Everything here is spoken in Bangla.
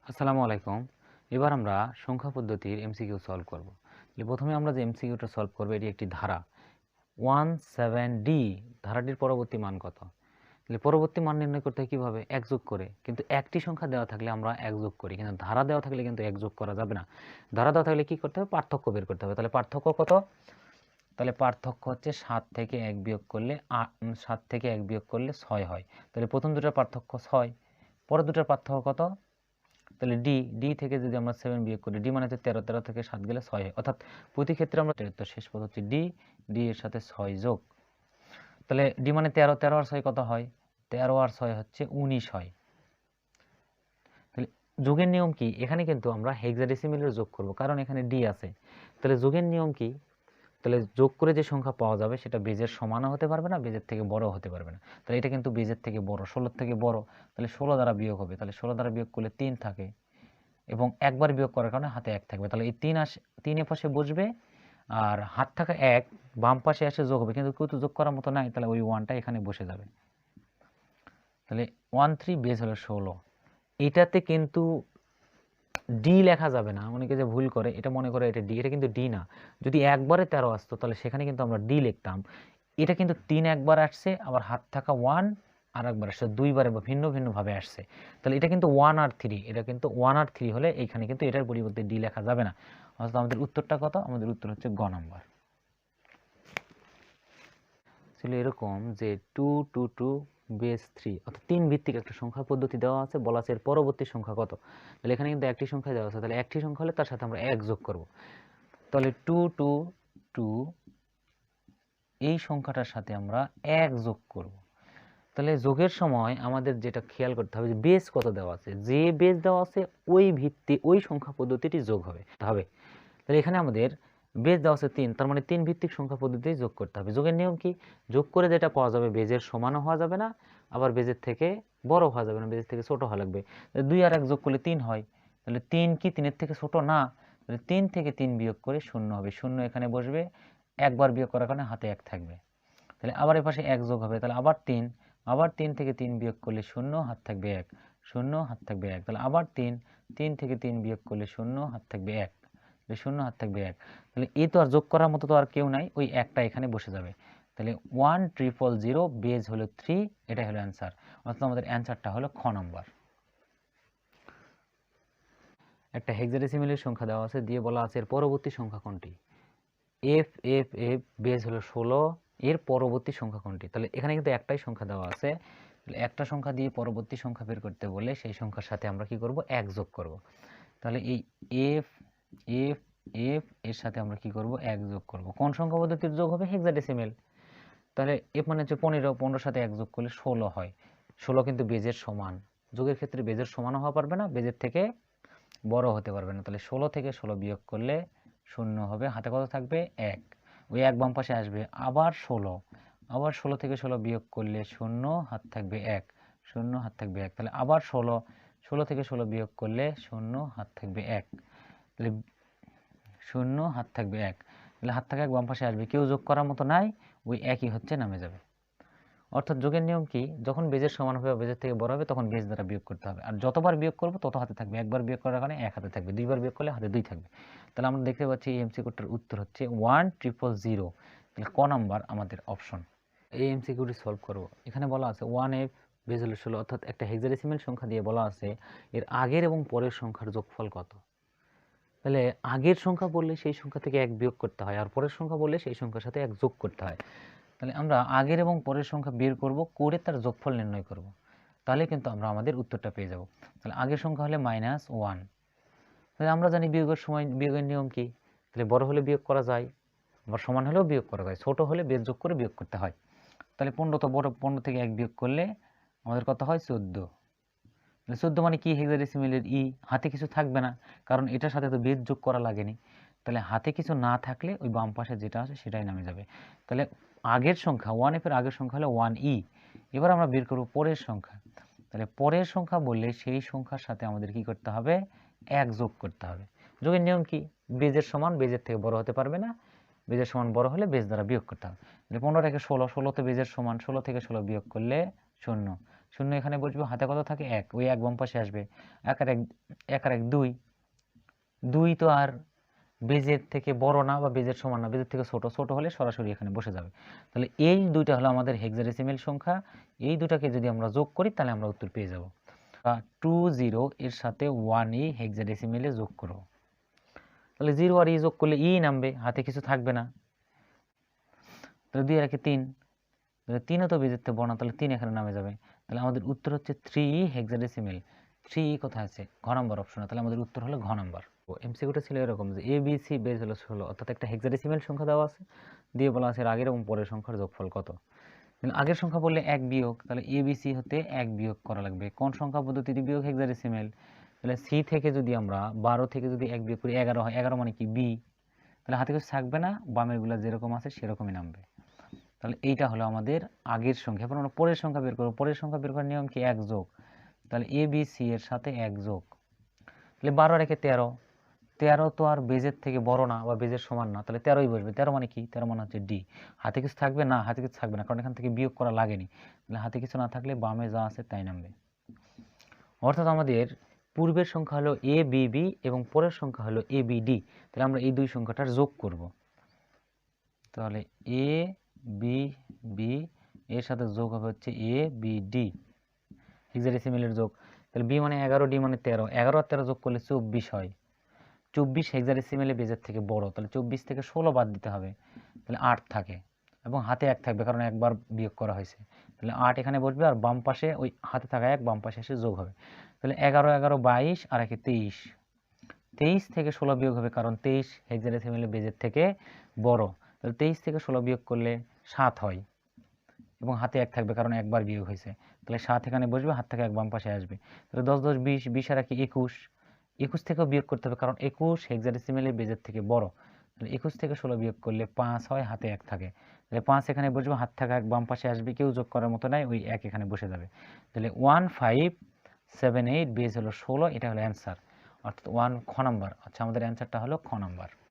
আসসালামু আলাইকুম। এবার আমরা সংখ্যা পদ্ধতির এমসিকিউ সলভ করব। প্রথমে আমরা যে এমসিকিউটা সলভ করব এটি একটি ধারা 17D। ধারাটির পরবর্তী মান কত? পরবর্তী মান নির্ণয় করতে হয় কিভাবে? এক যোগ করে। কিন্তু একটি সংখ্যা দেওয়া থাকলে আমরা এক যোগ করি, কিন্তু ধারা দেওয়া থাকলে কিন্তু এক যোগ করা যাবে না। ধারা দেওয়া থাকলে কি করতে হবে? পার্থক্য বের করতে হবে। তাহলে পার্থক্য কত? তাহলে পার্থক্য হচ্ছে 7 থেকে 1 বিয়োগ করলে 7 থেকে 1 বিয়োগ করলে 6 হয়। তাহলে প্রথম দুটোর পার্থক্য 6, পরের দুটোর পার্থক্য কত? তাহলে ডি থেকে যদি আমরা 7 বিয়োগ করি, ডি মানে হচ্ছে 13, 13 থেকে 7 গেলে 6 হয়। অর্থাৎ প্রতি ক্ষেত্রে আমরা তো শেষ পদ হচ্ছে ডি এর সাথে 6 যোগ। তাহলে ডি মানে 13, 13 আর 6 কত হয়? 13 আর 6 হচ্ছে 19 হয়। তাহলে যোগের নিয়ম কি? এখানে কিন্তু আমরা হেক্সাডেসিমেলের যোগ করব, কারণ এখানে ডি আছে। তাহলে যোগের নিয়ম কি? তাহলে যোগ করে যে সংখ্যা পাওয়া যাবে সেটা বেজের সমানও হতে পারবে না, বেজের থেকে বড় হতে পারবে না। তাহলে এটা কিন্তু বেজের থেকে বড়, 16 থেকে বড়। তাহলে 16 দ্বারা বিয়োগ হবে। তাহলে 16 দ্বারা বিয়োগ করলে 3 থাকে, এবং একবার বিয়োগ করার কারণে হাতে 1 থাকবে। তাহলে এই 3 এ পাশে বসবে, আর হাত থাকা 1 বাম পাশে এসে যোগ হবে, কিন্তু কেউ তো যোগ করার মতো নাই। তাহলে ওই 1টা এখানে বসে যাবে। তাহলে 13 বেজ হলো 16। এটাতে কিন্তু ডি লেখা যাবে না। অনেকে যে ভুল করে, এটা মনে করে এটা ডি, এটা কিন্তু ডি না। যদি একবারে 13 আসতো তাহলে সেখানে কিন্তু আমরা ডি লিখতাম। এটা কিন্তু 3 একবার আসছে, আবার হাত থাকা 1 আর একবার আসছে, দুইবারে বা ভিন্ন ভিন্ন ভাবে আসছে। তাহলে এটা কিন্তু 1 আর 3, এটা কিন্তু 1 আর 3 হলে এইখানে কিন্তু এটার পরিবর্তে ডি লেখা যাবে না। অর্থাৎ আমাদের উত্তরটা কত? আমাদের উত্তর হচ্ছে গ নাম্বার। ছিল এরকম যে 2 2 2 বেস 3, অর্থাৎ 3 ভিত্তিক একটা সংখ্যা পদ্ধতি দেওয়া আছে, বলা আছে এর পরবর্তী সংখ্যা কত। তাহলে এখানে কিন্তু একটি সংখ্যা দেওয়া আছে, তাহলে একটি সংখ্যা হলে তার সাথে আমরা 1 যোগ করব। তাহলে 2 2 2 এই সংখ্যাটার সাথে আমরা 1 যোগ করব। তাহলে যোগের সময় আমাদের যেটা খেয়াল করতে হবে যে বেস কত দেওয়া আছে, যে বেস দেওয়া আছে ওই ভিত্তি ওই সংখ্যা পদ্ধতিটি যোগ হবে। তাহলে এখানে আমাদের বেস দেওয়া আছে 3, তার মানে 3 ভিত্তিক সংখ্যা পদ্ধতি যোগ করতে হবে। যোগের নিয়ম কি? যোগ করে যেটা পাওয়া যাবে বেজের সমানও হওয়া যাবে না, আবার বেজের থেকে বড় হওয়া যাবে না, বেজের থেকে ছোট হওয়া লাগবে। 2 আর 1 যোগ করলে 3 হয়। তাহলে 3 কি 3 এর থেকে ছোট না? তাহলে 3 থেকে 3 বিয়োগ করে 0 হবে। 0 এখানে বসবে, একবার বিয়োগ করার কারণে হাতে 1 থাকবে। তাহলে আবার এ পাশে 1 যোগ হবে, তাহলে আবার 3, আবার 3 থেকে 3 বিয়োগ করলে 0, হাত থাকবে 1, 0 হাত থাকবে 1। তাহলে আবার 3, 3 থেকে 3 বিয়োগ করলে 0, হাত থাকবে 1, 0 হাত থাকবে 1। তাহলে এই তো আর যোগ করার মতো তো আর কেউ নাই, ওই একটা এখানে বসে যাবে। তাহলে 1000 বেজ হলো 3, এটাই হলো অ্যান্সার। অর্থাৎ আমাদের অ্যান্সারটা হলো খ নাম্বার। একটা হেক্সাডেসিমেলের সংখ্যা দেওয়া আছে, দিয়ে বলা আছে এর পরবর্তী সংখ্যা কোনটি। এফ এফ এফ বেজ হলো 16, এর পরবর্তী সংখ্যা কোনটি। তাহলে এখানে কিন্তু একটাই সংখ্যা দেওয়া আছে, তাহলে একটা সংখ্যা দিয়ে পরবর্তী সংখ্যা বের করতে বলে সেই সংখ্যার সাথে আমরা কি করব? 1 যোগ করব। তাহলে এই এফ এফ এফ এর সাথে আমরা কি করব? 1 যোগ করব। কোন সংখ্যা পদ্ধতির যোগ হবে? হেক্সাডেসিমেল। তাহলে এফ মানে হচ্ছে 15, 15 সাথে 1 যোগ করলে 16 হয়। 16 কিন্তু বেজের সমান। যোগের ক্ষেত্রে বেজের সমানও হওয়া পারবে না, বেজের থেকে বড় হতে পারবে না। তাহলে 16 থেকে 16 বিয়োগ করলে 0 হবে, হাতে কত থাকবে? 1। ওই 1 বাম পাশে আসবে, আবার 16, আবার 16 থেকে 16 বিয়োগ করলে 0, হাত থাকবে 1, 0 হাত থাকবে 1। তাহলে আবার 16, 16 থেকে 16 বিয়োগ করলে 0, হাত থাকবে 1। তাহলে 0 হাত থাকবে 1। তাহলে হাত থাকা 1 বাম পাশে আসবে, কেউ যোগ করার মতো নাই, ওই একই হচ্ছে নামে যাবে। অর্থাৎ যোগের নিয়ম কি? যখন বেজের সমান হবে বা বেজের থেকে বড় হবে তখন বেজ দ্বারা বিয়োগ করতে হবে, আর যতবার বিয়োগ করব তত হাতে থাকবে। একবার বিয়োগ করার কারণে 1 হাতে থাকবে, দুইবার বিয়োগ করলে হাতে 2 থাকবে। তাহলে আমরা দেখতে পাচ্ছি এই এমসিকিউটার উত্তর হচ্ছে 1000। তাহলে ক নাম্বার আমাদের অপশন। এই এমসিকিউটি সলভ করব। এখানে বলা আছে 1f বেজ হলো 16, অর্থাৎ একটা হেক্সাডেসিমেল সংখ্যা দিয়ে বলা আছে এর আগের এবং পরের সংখ্যার যোগফল কত। তাহলে আগের সংখ্যা বললে সেই সংখ্যা থেকে 1 বিয়োগ করতে হয়, আর পরের সংখ্যা বললে সেই সংখ্যার সাথে 1 যোগ করতে হয়। তাহলে আমরা আগের এবং পরের সংখ্যা বের করব, করে তার যোগফল নির্ণয় করব, তাহলে কিন্তু আমরা আমাদের উত্তরটা পেয়ে যাব। তাহলে আগের সংখ্যা হলে -1। তাহলে আমরা জানি বিয়োগের সময় বিয়োগের নিয়ম কি? তাহলে বড় হলে বিয়োগ করা যায়, আবার সমান হলেও বিয়োগ করা যায়, ছোট হলে বেজ যোগ করে বিয়োগ করতে হয়। তাহলে 15 তো বড়, 15 থেকে 1 বিয়োগ করলে আমাদের কত হয়? 14। 14 মানে কি? হেক্সাডেসিমেলের ই, হাতে কিছু থাকবে না, কারণ এটার সাথে তো বেজ যোগ করা লাগেনি। তাহলে হাতে কিছু না থাকলে ওই বাম পাশে যেটা আছে সেটাই নামে যাবে। তাহলে আগের সংখ্যা 1f এর আগের সংখ্যা হলো 1e। এবার আমরা বের করব পরের সংখ্যা। তাহলে পরের সংখ্যা বললে সেই সংখ্যার সাথে আমাদের কি করতে হবে? 1 যোগ করতে হবে। যোগের নিয়ম কি? বেজের সমান বেজের থেকে বড় হতে পারবে না, বেজের সমান বড় হলে বেজ দ্বারা বিয়োগ করতে হবে। তাহলে 15 থেকে 16, 16 তো বেজের সমান, 16 থেকে 16 বিয়োগ করলে 0, শূন্য এখানে বসবে, হাতে কত থাকে 1, ওই 1 বাম পাশে আসবে, 1 আর 1 2, 2 তো আর বেজের থেকে বড় না বা বেজের সমান না, বেজের থেকে ছোট, ছোট হলে সরাসরি এখানে বসে যাবে। তাহলে এই দুইটা হলো আমাদের হেক্সাডেসিমেল সংখ্যা, এই দুটাকে যদি আমরা যোগ করি তাহলে আমরা উত্তর পেয়ে যাব। 20 এর সাথে 1 হেক্সাডেসিমেলে যোগ করো, তাহলে 0 আর যোগ করলে নামবে, হাতে কিছু থাকবে না। তাহলে 2 আর 1 3, তাহলে 3ও তো বেজের থেকে বড় না, তাহলে 3 এখানে নামে যাবে। তাহলে আমাদের উত্তর হচ্ছে 3 হেক্সাডেসিমেল। 3 কোথায় আছে? ঘ নম্বর অপশনে, তাহলে আমাদের উত্তর হলো ঘ নম্বর। এমসিকিউটা ছিল এরকম যে ABC বেজ হলো 16, অর্থাৎ একটা হেক্সাডেসিমেল সংখ্যা দেওয়া আছে, দিয়ে বলা আছে এর আগের এবং পরের সংখ্যার যোগফল কত। আগের সংখ্যা বললে 1 বিয়োগ, তাহলে ABC হতে 1 বিয়োগ করা লাগবে। কোন সংখ্যা পদ্ধতিতে বিয়োগ? হেক্সাডেসিমেল। তাহলে সি থেকে যদি আমরা 12 থেকে যদি 1 বিয়োগ করি 11 হয়, 11 মানে কি বি, তাহলে হাতে কিছু থাকবে না, বামের গুলা যেরকম আছে সেরকমই নামবে। তাহলে এইটা হলো আমাদের আগের সংখ্যা। এবার আমরা পরের সংখ্যা বের করব। পরের সংখ্যা বের করার নিয়ম কি? 1 যোগ, তাহলে ABC এর সাথে 1 যোগ, তাহলে 12 রেখে 13, 13 তো আর বেজের থেকে বড় না বা বেজের সমান না, তাহলে 13ই বসবে। 13 মানে কি? 13 মানে হচ্ছে ডি। হাতে কিছু থাকবে না, হাতে কিছু থাকবে না, কারণ এখান থেকে বিয়োগ করা লাগেনি। তাহলে হাতে কিছু না থাকলে বামে যা আছে তাই নামবে। অর্থাৎ আমাদের পূর্বের সংখ্যা হলো ABB এবং পরের সংখ্যা হলো ABD। তাহলে আমরা এই দুই সংখ্যাটার যোগ করব। তাহলে ABB এর সাথে যোগ হবে হচ্ছে ABD, হেক্সাডেসিমেলের যোগ। তাহলে B মানে 11, D মানে 13, 11 আর 13 যোগ করলে 24 হয়। 24 হেক্সাডেসিমেলে বেজের থেকে বড়, তাহলে 24 থেকে 16 বাদ দিতে হবে, তাহলে 8 থাকে এবং হাতে 1 থাকবে কারণ একবার বিয়োগ করা হয়েছে। তাহলে 8 এখানে বসবে আর বাম পাশে ওই হাতে থাকা 1 বাম পাশে এসে যোগ হবে। তাহলে 11 11 22 আর 1 23, 23 থেকে 16 বিয়োগ হবে কারণ 23 হেক্সাডেসিমেলে বেজের থেকে বড়। তাহলে 23 থেকে 16 বিয়োগ করলে 7 হয় এবং হাতে 1 থাকবে কারণ একবার বিয়োগ হয়েছে। তাহলে 7 এখানে বসবে, হাত থেকে 1 বাম পাশে আসবে। তাহলে 10 10 20, 20 আর 1 21, 21 থেকেও বিয়োগ করতে হবে কারণ 21 হেক্সাডেসিমেলে বেজের থেকে বড়। তাহলে 21 থেকে 16 বিয়োগ করলে 5 হয়, হাতে 1 থাকে। তাহলে 5 এখানে বসবে, হাত থাকা 1 বাম পাশে আসবে, কেউ যোগ করার মতো নাই, ওই 1 এখানে বসে যাবে। তাহলে 1578 বেজ হলো 16, এটা হলো অ্যান্সার, অর্থাৎ 1 খ নাম্বার। আচ্ছা, আমাদের অ্যান্সারটা হলো খ নাম্বার।